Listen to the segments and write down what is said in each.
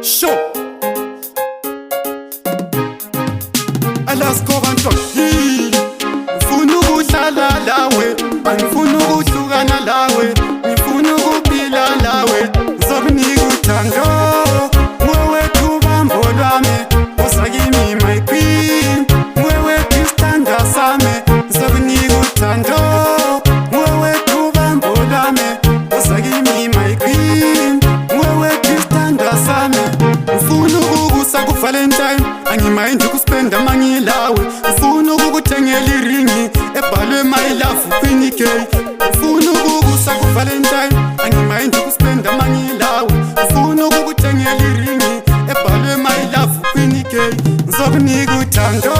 Show alaskobantohili ngifuna ukuhlala lawe, angifuna ukuhlukana lawe, ngifuna ukuphila lawe, ngizokunika uthando ngwewethu bambo lwami, wosakimi my queen, ngwewethu isithandwa sami, ngizokunika uthando ngwewethu bambo lwami, wosakimi my queen, ngwewethu isithandwa sami. Ngifuna ukukusa ku-Valentine, angimayindi ukuspenda mangilawe, ngifuna ukukuthengela iringi ebhalwe my love Queen K. Ngifuna ukukusa ku-Valentine, angimayindi ukuspenda mangilawe, ngifuna ukukuthengela iringi ebhalwe my love Queen K. Ngizokunika uthando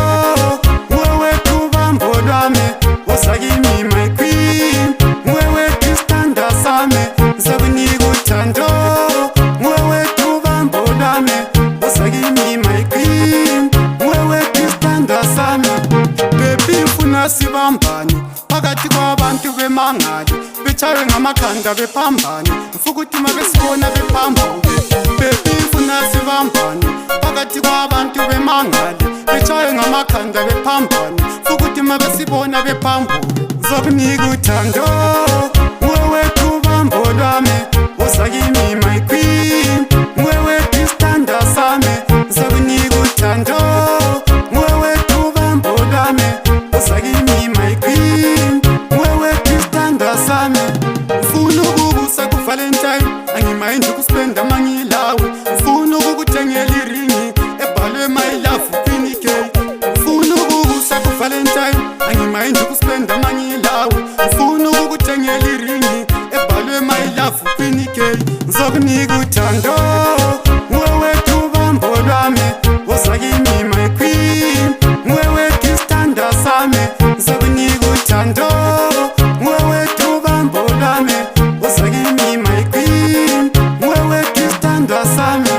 ngwewethu bambo lwami, wosakimi my queen, ngwewethu isithandwa sami, ngizokunika uthando ngwewethu bambo lwami, wosakimi my queen, ngwewethu isithandwa sami. Baby ngifuna sibambane phakathi kwabantu bemangali, betshaywe ngamakhanda bephambane, ngifuna ukuthi mabesibona bephambuke. Baby ngifuna sibambane phakathi kwabantu bemangali, betshaywe ngamakhanda bephambane, ngifuna ukuthi mabesibona bephambuke. Ngizokunika uthando ngwewethu bambo lwami, wosakimi my queen, ngwewethu isithandwa sami, ngizokunika uthando ngwewethu bambo lwami, wosakimi my queen, ngwewethu isithandwa sami. Ngifuna ukukusa ku-Valentine, angimayindi ukuspenda mangilawe, ngifuna ukukuthengela iringi ebhalwe my love Queen K. Ngifuna ukukusa ku-Valentine, angimayindi ukuspenda mangilawe, ngifuna ukukuthengela iringi ebhalwe my love Queen K. Ngizokunika uthando ngwewethu bambo lwami, wosakimi my queen, ngwewethu isithandwa sami, ngizokunika uthando ngwewethu bambo lwami, wosakimi my queen, ngwewethu isithandwa sami.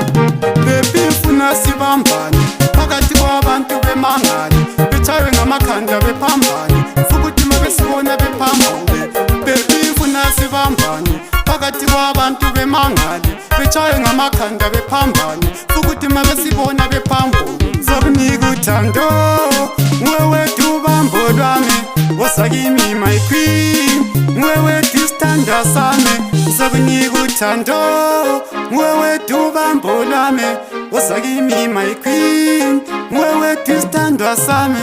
Baby ngifuna sibambane phakathi kwabantu bemangali, betshaywe ngamakhanda bephambane, ngifuna ukuthi mabesibona bephambuke. Baby ngifuna sibambane phakathi kwabantu bemangali, betshaywe ngamakhanda bephambane, ngifuna ukuthi mabesibona bephambuke. Ngizokunika uthando ngwewethu bambo lwami, wosakimi my queen, ngwewethu isithandwa sami, ngizokunika uthando ngwewethu bambo lwami, wosakimi my queen, ngwewethu isithandwa sami.